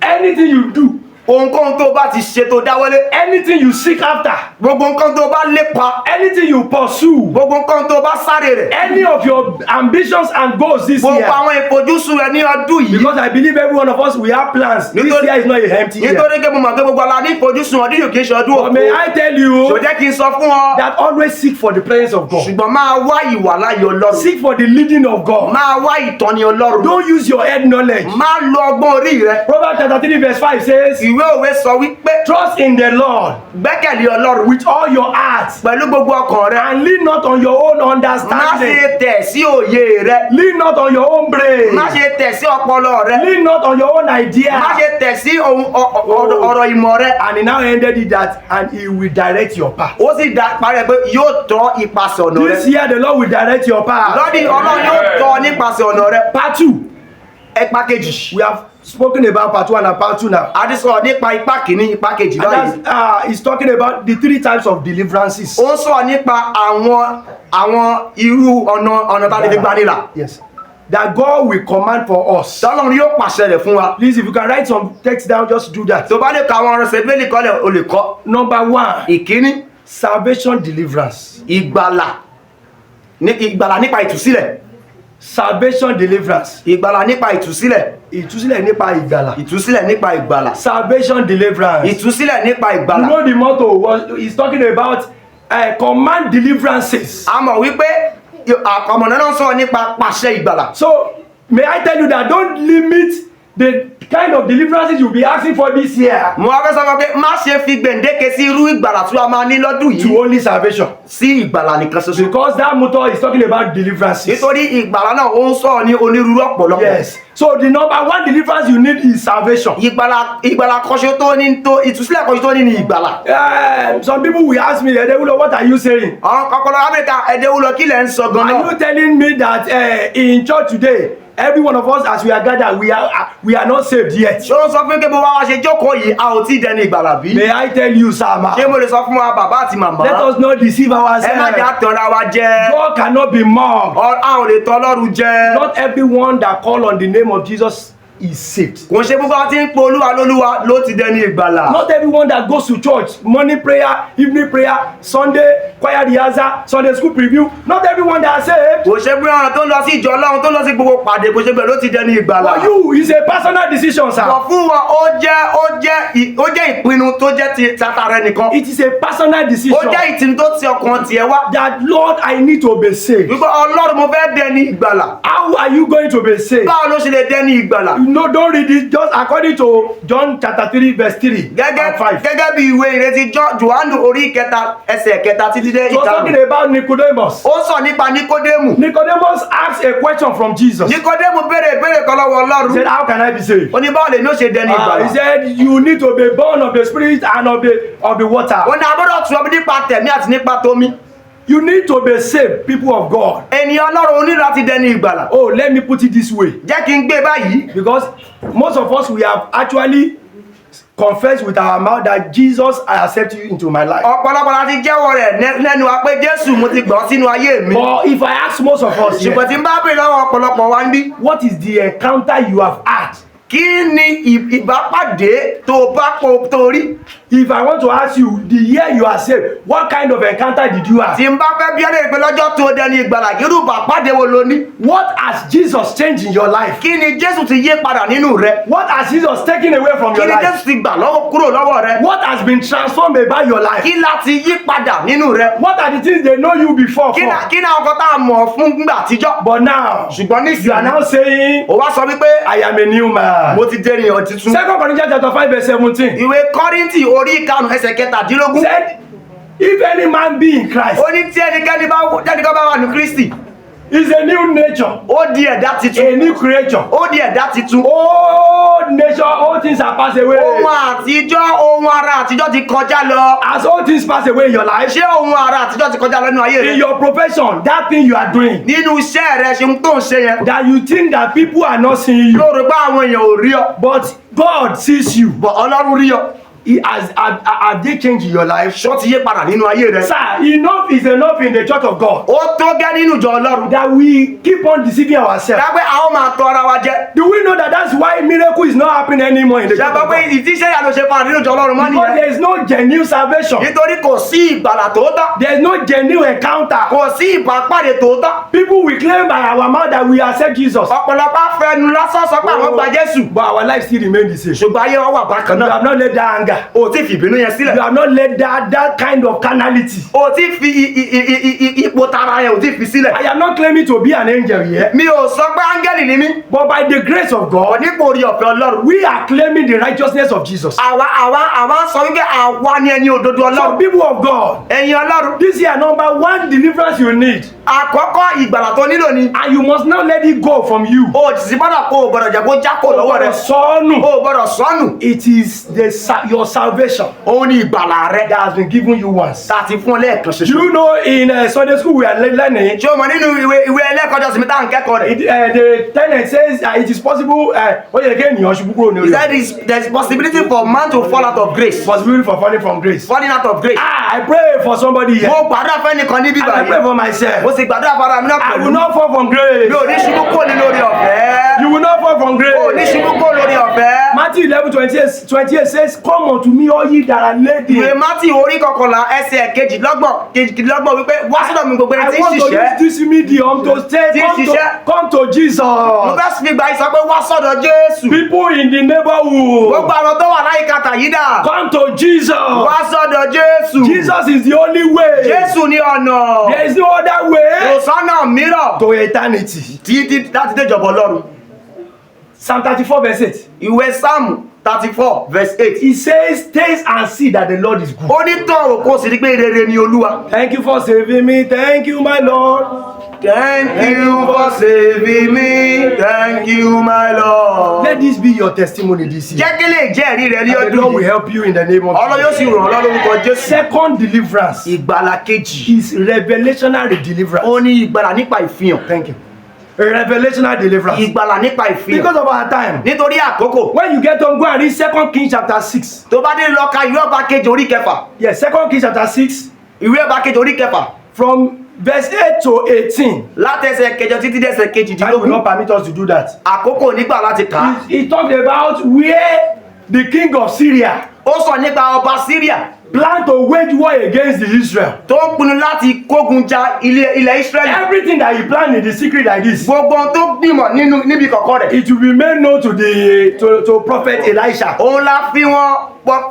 Anything you do ohunkóhun tó bá ti ṣe tó dáwọ́lé, anything you seek after, gbogbo nǹkan tó bá lépa, anything you pursue, gbogbo nǹkan tó bá sáré rẹ̀, any of your ambitions and goals this gbogbo year. àwọn ìfojúsùn rẹ̀ ní ọdún yìí. Because I believe every one of us, we have plans. This Nítorí- year is not a empty year. Nítorí pé mo mọ̀ pé gbogbo ala ní ìfojúsùn ọdún yìí kì í ṣe ọdún But may I òkú. tell Ṣò you jẹ́ kí n sọ fún ọ, that always seek for the presence of God. ṣùgbọ́n máa wá ìwà láyé Ọlọ́run. Seek for the leading of God. Máa wá ìtọ́ni Ọlọ́run. Don't use your head knowledge. Má lo ọgbọ́n orí rẹ. Proverbs chapter 3 verse 5 says, Ìwé òwe sọ wípé trust in the Lord gbẹ́kẹ̀lé Ọlọ́run with all your heart pẹ̀lú gbogbo ọkàn rẹ. and lean not on your own Má understanding. ṣe tẹ̀ sí òye rẹ. Lean not on your own brain. Má ṣe tẹ̀ sí ọpọlọ rẹ. Lean not on your own idea. Má ṣe tẹ̀ sí ọ̀rọ̀ ìmọ̀ rẹ. And he now ended it that, and he will direct your path. Ó sì dá parẹ́ pé yóò tọ́ ipasẹ̀ ọ̀nà This rẹ. year the Lord will direct your path. Lọ́dún Ọlọ́run yóò tọ́ nípasẹ̀ ọ̀nà rẹ. Part 2. Ipa kejì. We have spoken about part 1 and part 2 now. A ti sọ̀rọ̀ nípa ipá kìíní, ipá kejì And báyìí. that's, he's talking about the 3 types of deliverances. Ó ń sọ̀rọ̀ nípa àwọn irú ọ̀nà tá a lè fi gbanilà. Yes. That God will command for us. Tọ́lọ́run yóò pàṣẹ rẹ̀ fún wa. Please, if you can write some text down, just do that. Tó bá lè ka àwọn ọ̀rọ̀ ṣẹ̀bẹ́lì kọ́lẹ̀ o lè kọ́. Number 1, Ìkíní, salvation deliverance. ìgbàlà nípa ìtúsílẹ̀. Salvation deliverance. Ìgbàlà nípa ìtúsílẹ̀. Ìtúsílẹ̀ nípa ìgbàlà. Ìtúsílẹ̀ nípa ìgbàlà. Salvation deliverance. Ìtúsílẹ̀ nípa You ìgbàlà. know the motto was he's talking about command deliverances. A mọ̀ wípé àkọmọ̀nà náà sọ̀rọ̀ nípa pàṣẹ ìgbàlà. So may I tell you that don't limit the kind of deliverances you'll be asking for this year Mo wá fẹ́ sọ fún ọ pé má ṣe fi gbèǹdéke sí irú ìgbàlà tí wàá máa ní lọ́dún to yìí only salvation. sí ìgbàlà nìkan ṣoṣo. Because that motto is talking about deliverances. Nítorí ìgbàlà náà ó ń sọ̀rọ̀ ní onírúurú ọ̀pọ̀lọpọ̀. Yes. So the number 1 deliverance you need is salvation. Ìgbàlà kọ́ṣe tó ní tó ìtúsílẹ̀ kọ́ṣe tó ní ní ìgbàlà. Some people will ask me, Edewulo, what are you saying? Ọ̀pọ̀lọpọ̀ Áfíríkà ẹ̀dẹ́wúlọ kí lẹ̀ ń sọ Are gan-an. you telling me that in church today, every one of us as we are gathered, we are not saved yet? Ṣé ó ń sọ fún kí bó wá ṣe jókòó yìí a ò tí ì dẹni ìgbàlà bí? May I tell you, Sama? Ṣé mo lè sọ fún wa bàbá àti màmá? Let us not deceive Ẹ má ourselves. jẹ́ àtọ̀ra wa jẹ. God cannot be mocked. A ò lè tọ́ Ọlọ́run jẹ. Not everyone that call on the name of Jesus is saved. Kò ń ṣe gbogbo àwọn tí ń pe Olúwa lólúwa ló ti dẹni ìgbàlà. Not everyone that goes to church, morning prayer, evening prayer, Sunday choir rehearsal, Sunday school preview, not everyone that is saved. Kò ṣe pé ọ̀ràn tó ń lọ sí ìjọ Ọlọ́run tó ń lọ sí gbogbo pàdé kò ṣe bẹ́ẹ̀ ló ti dẹni ìgbàlà. For you, it's a personal decision, sir. Bọ̀ fún wa ó jẹ́ ìpinnu tó jẹ́ ti tata rẹ nìkan. It is a personal Ó decision jẹ́ ìtìmú tó ti ọkàn tiẹ̀ wá. that, Lord, I need to be saved. Wípé Ọlọ́run mo fẹ́ dẹni ìgbàlà. How are you going to be saved? Báwo ló ṣe lè dẹni ìgbàlà? No, don't read it just according to John chapter 3 verse 3 and 5. Gẹ́gẹ́ bí ìwé ìrètí Jòhánù orí kẹta ẹsẹ̀ kẹta títí dé He was talking ìkarùn. about Nicodemus. Ó sọ nípa Níkódémù. Nicodemus asked a question from Jesus. He Níkódémù béèrè ìbéèrè kan lọ́wọ́ Ọlọ́run. said, how can I be saved? Ó ní báwo lèmi ó ṣe dẹni He ìgbàlà? said, you need to be born of the spirit and of the water. Ó ní agbọ́dọ̀ tún ọmọ nípa tẹ̀mí àti nípa tómi. You need to be saved, people of God. Ènìyàn Ọlọ́run ní láti dẹni ìgbàlà. Oh, let me put it this way. Jẹ́ kí n gbé báyìí. Because most of us, we have actually confessed with our mouth that Jesus, I accept you into my life. Ọ̀pọ̀lọpọ̀ láti jẹ́wọ́ rẹ̀ lẹ́nu wa pé Jésù mo ti gbọ́ sínú ayé mi. But if I ask most of us here, Ṣùgbọ́n tí n bá bèèrè lọ́wọ́ ọ̀pọ̀lọpọ̀ wa ń bí. what is the encounter you have had? Kí ni ìbápàdé tó bá pò tó rí? If I want to ask you, the year you are saved, what kind of encounter did you have? Tí n bá fẹ́ bí ẹlẹ́rìí pé lọ́jọ́ tó dẹni ìgbàlà irú ìbápàdé wo lo ní? What has Jesus changed in your life? Kí ni Jésù ti yí padà nínú rẹ? What has Jesus taken away from Kí your ni life? Jésù ti gbà kúrò lọ́wọ́ rẹ? What has been transformed about your life? Kí la ti yí padà nínú rẹ? What are the things they know you before Kí for? ni àwọn kan tá a mọ̀ fún nígbà àtijọ́? But now, Ṣùgbọ́n you are now nísìnyí, saying, ó wá sọ wípé I am a new man. mo ti dé ènìyàn tuntun. 2 Corinthians chapter 5 verse 17 Ìwé Kọ́ríńtì orí ìkarùn-ún ẹsẹ̀ kẹtàdínlógún. said, if any man be in Christ, Ó ní tí ẹnikẹ́ni bá wà ní Kristi, is a new nature, ó di ẹ̀dá a titun. new creature. Ó di ẹ̀dá titun. Old nature, all things are passed away. Ohun ara àtijọ́ ti kọjá lọ. As all things pass away in your life, Ṣé ohun ara àtijọ́ ti kọjá lọ nínú ayé in rẹ? your profession, that thing you are doing, Nínú iṣẹ́ rẹ ṣe ń tó ń ṣe yẹn. that you think that people are not seeing you, Yóò rí pé àwọn èèyàn ò rí ọ. but God sees you. Bọ̀ Ọlọ́run rí ọ. have they changed your life? Ṣó ti yé padà nínú ayé rẹ? Sir, enough is enough in the church of God. Ó tó gẹ́ nínú ìjọ Ọlọ́run. That we keep on deceiving ourselves. Dápẹ́ a ó máa tọ́ ara wa jẹ. Do we know that that's why miracle is not happening anymore in the church Ṣé of pé God? ìdí iṣẹ́ ìyanu ṣe padà nínú ìjọ Ọlọ́run mọ́ Because nìyẹn? there is no genuine salvation. Nítorí kò sí ìgbàlà tòótọ́. There is no genuine encounter. Kò sí ìbápàdé tòótọ́. People will claim by our mouth that we accept Jesus, Ọ̀pọ̀lọpọ̀ fẹnu lásán sọ pé àwọn gba Jésù. but our life still remain the same. Ṣùgbọ́n ayé wọn wà bákan You náà. have not let that anger. O ti fi ìbínú yẹn sílẹ̀. You have not let that kind of carnality. O ti fi ipò tara yẹn o ti fi sílẹ̀. I am not claiming to be an angel here, Mi ò sọ pé áńgẹ́lì ni mí. but by the grace of God, Nípò orí ọ̀fẹ́ Ọlọ́run. we are claiming the righteousness of Jesus. Àwa sọ wípé àwa ni ẹni òdodo So Ọlọ́run. people of God, Ẹ̀yin Ọlọ́run. this year number one deliverance you need, Àkọ́kọ́ ìgbàlà tó nílò ni. and you must not let it go from you. O ti sì gbọ́dọ̀ kó o gbọ́dọ̀ jẹ́ kó jákò lọ́wọ́ rẹ. Sọnù. O gbọ́dọ̀ sọnù. It is your salvation Òun ni ìgbàlà rẹ. that has been given you once. Ta ti fún ọ lẹ́ẹ̀kan Do ṣoṣo. you know in Sunday school we are learning? Ṣé o mọ̀ nínú ìwé ẹlẹ́kọ̀ọ́jọ́ sinmi tá à ń kẹ́kọ̀ọ́ rẹ̀? The tenant says it is possible. Ó yẹ kí ènìyàn ṣubú kúrò ní He orí said there is possibility for man to fall out of grace. possibility for falling from grace. Falling out of grace. I pray for somebody here. Mo gbàdúrà fẹ́ nìkan níbí And I pray báyìí. for myself. Mo sì gbàdúrà fara mi náà I will pẹ̀lú. not fall from grace. Mi ò ní ṣubú kúrò nínú orí ọ̀fẹ́. You will not fall from O ò ní grace. ṣubú kúrò lórí ọ̀fẹ́. Matthew 11:28 says, "Come unto me, all ye that are laden." Ìwé Mátì orí kọkànlá ẹsẹ̀ kejìlélọ́gbọ̀n wípé wá sọ́dọ̀ mi gbogbo ẹni I tí ń want to use ṣiṣẹ́. this medium to say, come to Jesus. Mo fẹ́ fi gbà yín sọ pé wá sọ́dọ̀ Jésù. People in the neighborhood, Gbogbo àwọn tó wà láyìíká tàyídà. come to Jesus. Wá sọ́dọ̀ Jésù. Jesus is the only way. Jésù ní ọ̀nà. There is no other Kò way sọ́nà mìíràn. to eternity. Títí láti dé ìjọba Ọlọ́run. Psalm 34:8. Ìwé Sáàmù 34 verse 8. He says, taste and see that the Lord is good. Ó ní tọ̀rọ̀ kó sì rí pé rere ni Olúwa. Thank you for saving me. Thank you, my Lord. Thank you for saving me. Thank you, my Lord. Let this be your testimony this year. Jẹ́ kí lè jẹ́ ẹ̀rí rẹ ní And the ọdún Lord will yìí. help you in the name of Ọlọ́run yóò sì Jesus. ràn ọ́ lọ́wọ́ lórúkọ Jésù. Second deliverance Ìgbàlà kejì. is revelational deliverance. Ó ní ìgbàlà nípa ìfihàn. Thank you. A revelational deliverance. Ìgbàlà nípa ìfihàn. Because of our time. Nítorí àkókò. When you get home, go and read 2 Kings chapter 6. Tó bá dé lọ ka ìwé ọba kejì orí kẹfà. Yes, 2 Kings chapter 6 Ìwé ọba kejì orí kẹfà. from verse 8 to 18. Látẹsẹ̀ kẹjọ títí dẹ́sẹ̀ Time will not kejìdínlógún. permit us to do that. Àkókò nígbà láti kà á. He talked about where the king of Syria Ó sọ nípa ọba Syria planned to wage war against the Israel. tó ń pinnu láti kógun ja ilẹ̀ Israẹli. Everything that he planned in the secret like this, Gbogbo ohun tó gbìmọ̀ níbi kọ̀kọ́ rẹ̀. it will be made known to prophet Elisha. Òun la fi wọn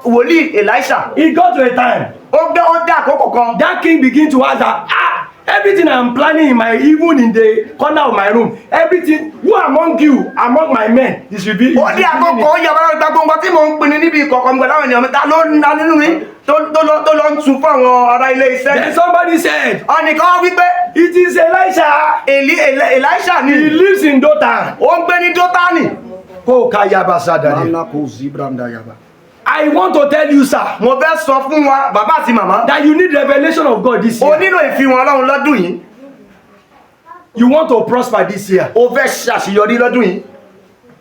wòlíì Elisha. It got to a time Ó dé àkókò kan. that king begin to ask that, everything I'm planning in my, even in the corner of my room, everything, who among you, among my men, is revealed. Ó dé àkókò ó yẹ bára gbogbo nǹkan tí mò ń pinnu níbi ìkọ̀kọ̀ gbẹ̀lá àwọn ènìyàn mi ta ló ń na nínú mi tó lọ ń tún fún àwọn ará ilé iṣẹ́. Then somebody said, Ọ̀nìkan wípé it is Elisha. Elisha ni He lives in Dothan. ó ń gbé ní Dótánì. Oh, Kayabasadare. I want to tell you, sir, Mo fẹ́ sọ fún wa bàbá àti màmá. that you need revelation of God this O year. nílò ìfihàn Ọlọ́run lọ́dún yìí. You want to prosper this year. O fẹ́ ṣàṣeyọrí lọ́dún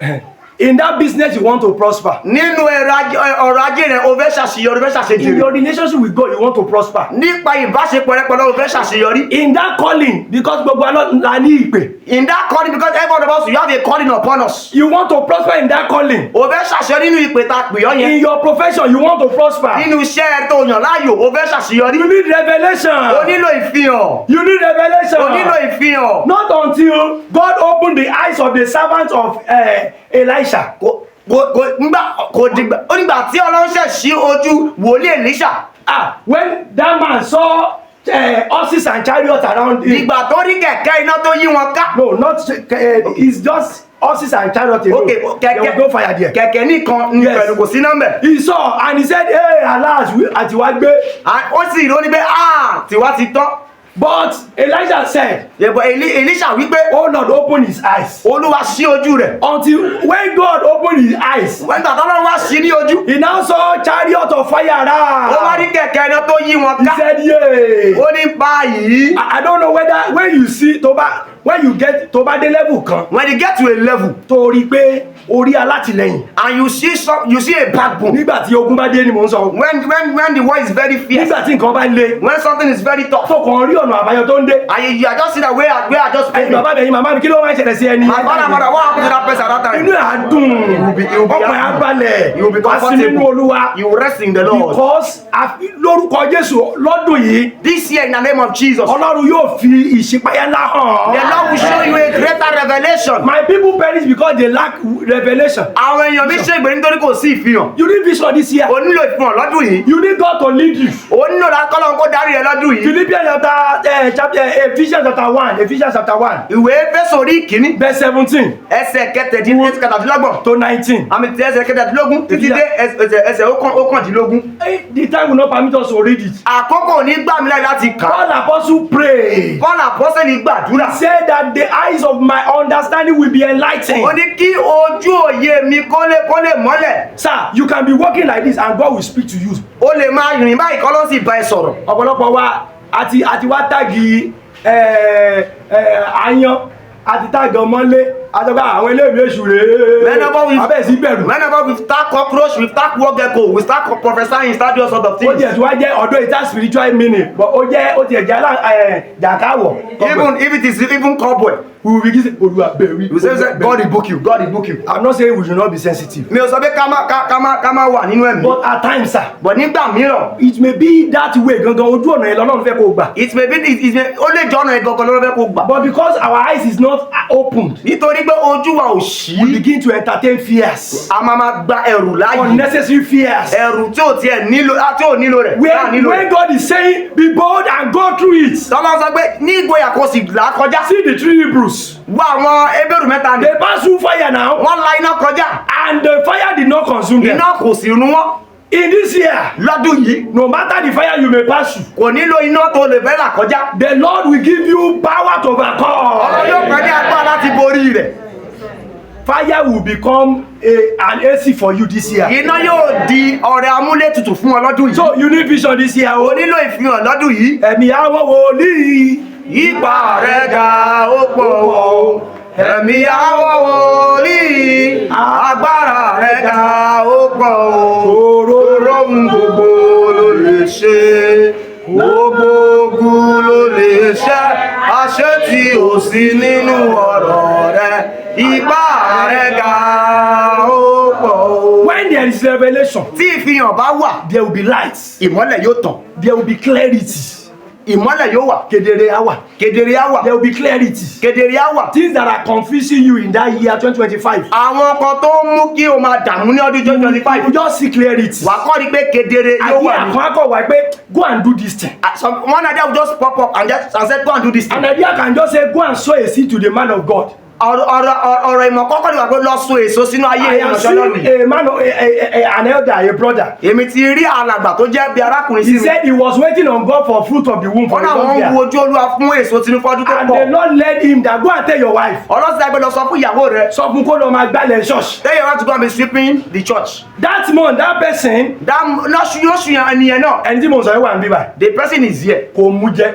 yìí. In that business, you want to prosper. Nínú ọ̀rọ̀ ajé rẹ̀ o fẹ́ ṣàṣeyọrí, o fẹ́ In ṣàṣejèrè. your relationship with God, you want to prosper. Nípa ìbáṣepọ̀ rẹ pẹ̀lú o fẹ́ ṣàṣeyọrí. In that calling, because gbogbo la ní ìpè, In that calling, because every of us, you have a calling upon us. you want to prosper in that calling. O fẹ́ ṣàṣeyọrí nínú ìpè ta pè ọ́ yẹn. In your profession, you want to prosper. Nínú iṣẹ́ tó yàn láàyò, o fẹ́ ṣàṣeyọrí. You need revelation. O nílò ìfihàn. You need O nílò revelation. ìfihàn. Not until God opened the eyes of the servant of Elisha. Kò dìgbà ó nígbà tí Ọlọ́run ṣẹ̀ ṣí ojú wòlíì Èlíṣà. When that man saw horses and chariots around him. Ìgbà tó rí kẹ̀kẹ́ iná tó yí wọn ká. No, not it's just horses and chariots alone. Okay, There was no fire there. kẹ̀kẹ́ nìkan ní Yes. pẹ̀lú kò sí nọ́mbẹ̀. He saw and he said, hey, alas, àtiwá gbé. Ó sì rí ó ní pé tiwa ti tán. But Elijah said, Yẹ̀bọ̀ Èlíṣà wípé oh Lord, open his eyes. Olúwa ṣí ojú rẹ̀. Until when God opened his eyes, Wọ́n gbà tọ́lọ́run wá ṣí ní ojú. he now saw chariot of fire Ó wá around. rí kẹ̀kẹ́ iná tó yí wọn He ká. said, yay. Ó ní báyìí. I don't know whether when you see when you get to bá dé level kan, When you get to a level, tó rí pé orí alátìlẹ́yìn. And you see a backbone. Nígbà tí ogun bá dé ni mò ń sọ. When the war is very fierce. Nígbà tí nǹkan bá le. When something is very tough. Tó kàn rí ọ̀nà àbáyọ tó ń dé. And you are just see that where I just pay. Bàbá bẹ̀yìn màmá mi kí ló máa ń ṣẹlẹ̀ sí ẹni. My father, mother, what happened to that person at that time? Inú ẹ̀ á dùn. Ọkàn ẹ̀ á balẹ̀. You will be Wá sí nínú comfortable. Olúwa. You will rest in the Lord. Because lórúkọ Jésù lọ́dún yìí. This year in the name of Jesus. Ọlọ́run yóò fi ìṣípayá ńlá hàn. The Lord will show you a greater revelation. My people perish because they lack revelation. Àwọn èèyàn mi ṣègbè nítorí kò sí ìfihàn. You need vision this year. O nílò ìfihàn lọ́dún yìí. You need God to lead you. O nílò kọ́lọ́n kó darí rẹ lọ́dún yìí. Philippians Ephesians chapter 1. Ìwé Éfésù orí ìkíní. Verse 17 Ẹsẹ̀ kẹtàdínlọ́gbọ̀n. to 19. Àmì tí ẹsẹ̀ kẹtàdínlógún títí dé ẹsẹ̀ ókàndínlógún. The time will not permit us to read it. Àkókò ò ní gbà mí láì láti kà á. Paul apostle pray. Paul apọ́sẹ̀lì gbàdúrà. Say that the eyes of my understanding will be enlightened. Ó ní kí ojú òye mi kó lè mọ́lẹ̀. Sir, you can be walking like this and God will speak to you. O lè máa rìn báyìí kọ́ ló sì bá ẹ sọ̀rọ̀. Ọ̀pọ̀lọpọ̀ wa àti wá tàgì ayan àti tàgì ọmọlé àtọ́gbà àwọn eléèmí èṣù rèé. Abẹ́ sí bẹ̀rù. Whenever we start cockroach, we start war gecko, we start prophesying, start doing sort of Ó things. jẹ́ tí wá jẹ́ ọ̀dọ́ ìta spiritual meaning but ó ti ẹ̀jẹ̀ jàkáwọ̀. Even if it is even cowboy. We will begin to say Olúwa bẹ̀rù. We say God rebuke you, God rebuke you. I'm not saying we should not be sensitive. Mi ò sọ pé ká má wà nínú ẹ̀mí. But at times sir. But nígbà mìíràn. It may be that way gangan ojú ọ̀nà yẹn lọ́nà fẹ́ kó gbà. It may be ó lè jẹ́ ọ̀nà yẹn gangan lọ́nà fẹ́ kó gbà. But because our eyes is not opened. Nítorí pé ojú wa ò ṣí. We begin to entertain fears. A máa gba ẹ̀rù láàyè. Unnecessary fears. Ẹ̀rù tí ò nílò rẹ̀. When God is saying be bold and go through it. Tọ́lá sọ pé ní ìgboyà kò sì là kọjá. See the three Hebrews. Wá àwọn Hébérù mẹ́ta ni. They pass through fire now. Wọ́n la iná kọjá. And the fire did not consume them. Iná kò sì run wọ́n. In this year, Lọ́dún yìí. no matter the fire you may pass through, Kò nílò iná tó lè fẹ́ là kọjá. the Lord will give you power to overcome. Ọlọ́run yóò pẹ́ ní agbára láti borí rẹ̀. Fire will become an AC for you this year. Iná yóò di ọ̀rẹ́ amúlétutù fún ọ lọ́dún yìí. So you need vision this year. O nílò ìfihàn lọ́dún yìí. Ẹ̀mí àwọn wòlíì. Ipa rẹ̀ ga ó pọ̀ o. Ẹ̀mí àwọn wòlíì. Agbára rẹ̀ ga ó pọ̀ o. Oró ń gbogbo ló lè ṣe. Gbogbo ogun ló lè ṣẹ́. Àṣẹ tí ò sí nínú ọ̀rọ̀ rẹ̀. Ipa rẹ̀ ga ó pọ̀ o. When there is revelation, Tí ìfihàn bá wà, there will be light. ìmọ́lẹ̀ yóò tàn. There will be clarity. Ìmọ́lẹ̀ yóò wà. Kedere á wà. Kedere á wà. There will be clarity. Kedere á wà. Things that are confusing you in that year 2025. Àwọn kan tó ń mú kí o máa dààmú ní ọdún 2025. You just see clarity. Wà á kọ́ rí pé kedere yóò Àbí wà ní. àkọ́kọ́ wà pé go and do this thing. One idea will just pop up and say go and do this thing. An idea can just say go and sow a seed to the man of God. Ọ̀rọ̀ ìmọ̀ kọ́kọ́ ni wà pé lọ so èso sínú ayé I have ìránṣẹ́ Ọlọ́run. seen a man, an elder, a brother. Èmi ti rí alàgbà tó jẹ́ bí arákùnrin sí He mi. said he was waiting on God for fruit of the womb for Wọ́n a náà long wọ́n ń year. wo ojú Olúwa fún èso tinú fọ́dún tó And pọ̀. the Lord led him that go and tell your wife. Ọlọ́sìn àgbẹ̀ lọ sọ fún ìyàwó rẹ̀. Sọ fún kó lọ máa gbálẹ̀ church. Tell your wife to go and be sweeping the church. That month, that person, Yóò ṣùyàn ẹnìyẹn náà. ẹni tí mo sọ yẹn wà ń bí báyìí, The person is here. kò mú jẹ.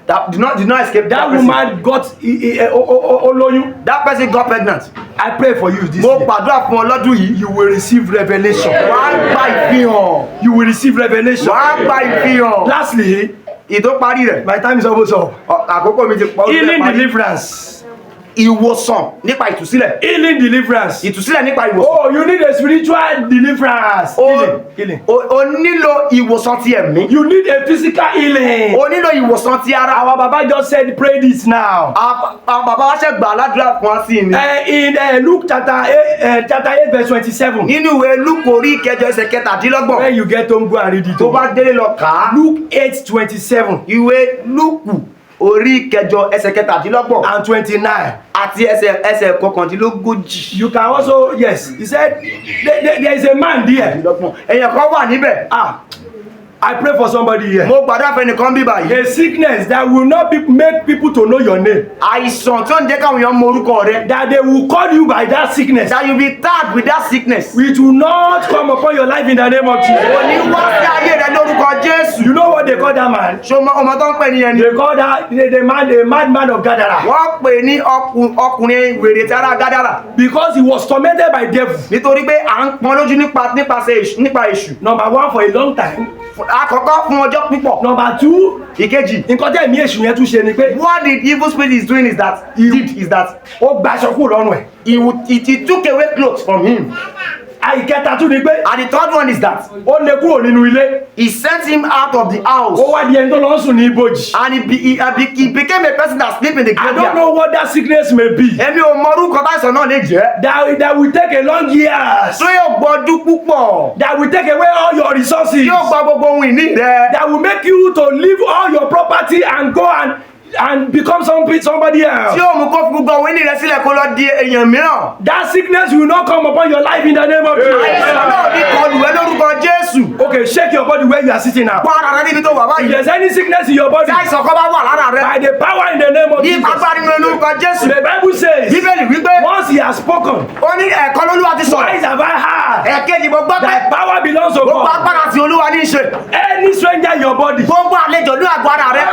That did not escape That person. woman got olóyún. That person got pregnant. I pray for you this Mo year. gbàdúrà fún ọ lọ́dún yìí. You will receive revelation. Wàá gba ìfihàn. You will receive revelation. Wàá gba ìfihàn. Lastly, Ìtó parí rẹ̀. my time is almost up. Àkókò mi ti pọ̀. Healing deliverance. Ìwòsàn nípa ìtúsílẹ̀. Healing deliverance. Ìtúsílẹ̀ nípa ìwòsàn. Oh, you need a spiritual deliverance. Healing. O nílò ìwòsàn ti ẹ̀mí. You need a physical healing. O nílò ìwòsàn ti ara. Our Baba just said, pray this now. Àwọn bàbá wa ṣe gbà ládùúrà fún wa sí ni. In Luke chapter 8 verse 27. Nínú ìwé Lúùkù orí ìkẹjọ ẹsẹ̀ kẹtàdínlọ́gbọ̀n. When you get home, go and read it. Tó bá délé lọ kà á. Luke 8:27 Ìwé Lúùkù orí ìkẹjọ ẹsẹ̀ kẹtàdínlọ́gbọ̀n. and 29. Àti ẹsẹ̀ kọkàndínlógójì. You can also, yes, he said, there is a man there. Èèyàn kan wà níbẹ̀. I pray for somebody here. Mo gbàdúrà fún ẹnìkan bí báyìí. A sickness that will not make people to know your name. Àìsàn tí ó ń jẹ́ káwọn èèyàn mọ orúkọ rẹ. That they will call you by that sickness. That you be tagged with that sickness. It will not come upon your life in the name of Jesus. Kò ní wá sí ayé rẹ lórúkọ Jésù. You know what they call call that man? ṣọmọ ọmọ tó ń pè ní ẹni. They call that the madman of Gadara. Wọ́n pè ní ọkùnrin wèrè tí ara Gádàrà. Because he was tormented by devil. Nítorí pé à ń pọn lójú nípa èṣù. Number one, for a long time. Àkọ́kọ́ fún ọjọ́ púpọ̀. Number two, ìkejì. nǹkan tẹ́ ẹ̀mí èṣù yẹn tún ṣe ni pé. What the evil spirit is doing is that ó gba aṣọ kúrò lọ́rùn ẹ̀. He took away clothes from him. Àìkẹta tún ni pé. And the third one is that. Ó lé kúrò nínú ilé. He sent him out of the house. Ó wá di ẹni tó lọ sùn ní ibojì. And he became a person that sleep in the graveyard. I don't know what that sickness may be. Èmi ò mọ orúkọ táìsàn náà lè jẹ́. That will take a long years. Tó yóò gbọdún púpọ̀. That will take away all your resources. Yóò gba gbogbo ohun ìní rẹ. That will make you to leave all your property and go and become somebody else. Tí o mú kó fi gbogbo àwọn ìní rẹ sílẹ̀ kó lọ di èèyàn mìíràn. That sickness will not come upon your life in the name of Jesus. Àìsàn náà ní kọlù ẹ lórúkọ Jésù. Okay, shake your body where you are sitting now. Kó ara rẹ níbi tó wà If báyìí. there's any sickness in your body, Tí àìsàn kan bá wà lára rẹ. by the power in the name of Ní Jesus. agbára nínú lórúkọ Jésù. The Bible says, Bíbélì wípé. once he has spoken, Ó ní ẹ̀kọ́ lÓlúwa ti sọ̀rọ̀. twice have I heard Ẹ̀kejì mo gbọ́ pé. that power belongs to Gbogbo God. agbára tí Olúwa ní í ṣe. Any stranger in your body, Gbogbo àlejò ní àgọ́ ara rẹ.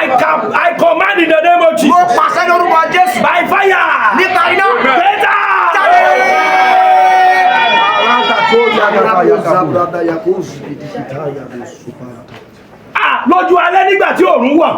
I command in the name of Mo Jesus. pàṣẹ lórúkọ Jésù. By fire. Nípa iná. Better. Lójú alẹ́ nígbà tí òòrùn wọ̀.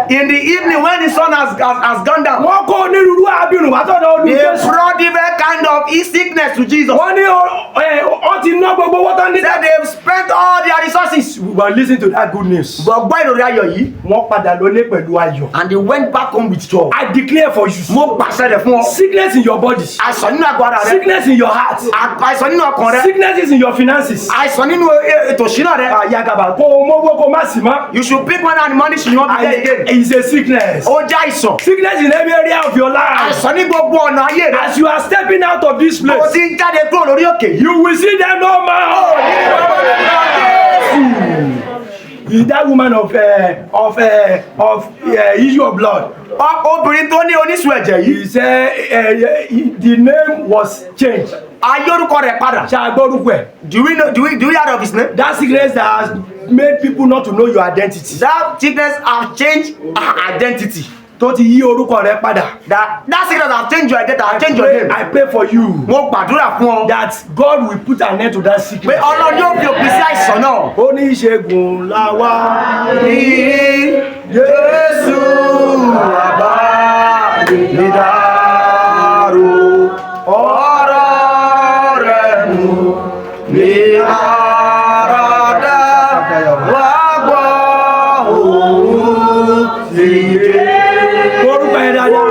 In the evening when the sun has gone down. Wọ́n kó onírúurú abirùn wá tọ̀dọ̀ olú They Jésù. brought different kind of sickness to Jesus. Wọ́n ní ó ti ná gbogbo owó tán ní. Said they've spent all their resources. But listen to that good news. Gbọ́ ìròyìn ayọ̀ yìí. Wọ́n padà lọlé pẹ̀lú ayọ̀. And they went back home with joy. I declare for you. Mo pàṣẹ rẹ̀ fún ọ. Sickness in your body. Àìsàn nínú àgọ́ ara rẹ. Sickness in your heart. Àìsàn nínú ọkàn rẹ. Sicknesses in your finances. Àìsàn nínú ètò ìṣúná rẹ. Àyàgàbà kó o mówó kó o má sì mọ́. You should pick money and money should not be there again. It's a sickness. Ó jẹ́ àìsàn. Sickness in every area of your life. Àìsàn ní gbogbo ọ̀nà ayé rẹ. As you are stepping out of this Ó place, ti ń jáde kúrò lórí òkè. you will see them no more. That woman of issue of blood. Obìnrin tó ní oníṣù ẹ̀jẹ̀ yìí. He said the name was changed. Ayé orúkọ rẹ̀ padà. Ṣàgbọ́rúkọ ẹ̀. Do we hear of his name? That sickness that has made people not to know your identity. That sickness have changed our identity. Tó ti yí orúkọ rẹ padà. That sickness have changed your identity, have changed your name. I pray for you. Mo gbàdúrà fún ọ. That God will put an end to that sickness. Pé Ọlọ́run yóò fi òpin sí àìsàn náà. Oníṣègùn la wá. Ní Jésù àbá mi dárò. Ọ̀rọ̀ rẹ̀ nù ní àràdá. Wá gbọ́ òun sì dé. Orúkọ ẹ̀ dáadáa.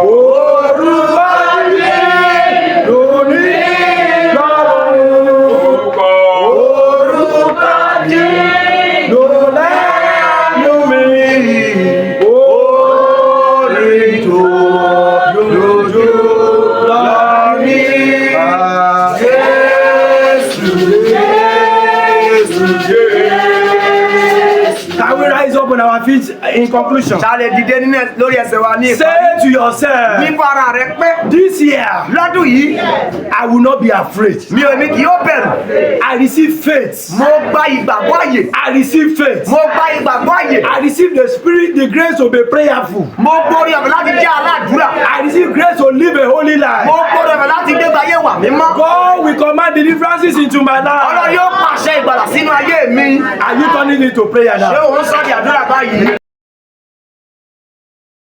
Orúkọ yìí lóní lọ́rùn. Orúkọ yìí ló lẹ́nu mi. Orí tó lójú lọ ní Can we rise up on our feet in conclusion? Ṣàlẹ̀ dìde nínú lórí ẹsẹ̀ wa ní ìparí. Say to yourself, Nípa ara rẹ pé this year lọ́dún yìí I will not be afraid. mi ò ní kì yóò bẹ̀rù. I receive faith. Mo gba ìgbàgbọ́ àyè. I receive faith. Mo gba ìgbàgbọ́ àyè. I receive the spirit, the grace to be prayerful. Mo gbórí ọ̀fẹ́ láti jẹ́ aládùúrà. I receive grace to live a holy life. Mo gbórí ọ̀fẹ́ láti gbégbá ayé wà mímọ́. God will command deliverances into my Ọlọ́run life. yóò pàṣẹ ìgbàlà sínú ayé mi. Are you turning it to prayer Ṣé now? òun sọ di àdúrà báyìí?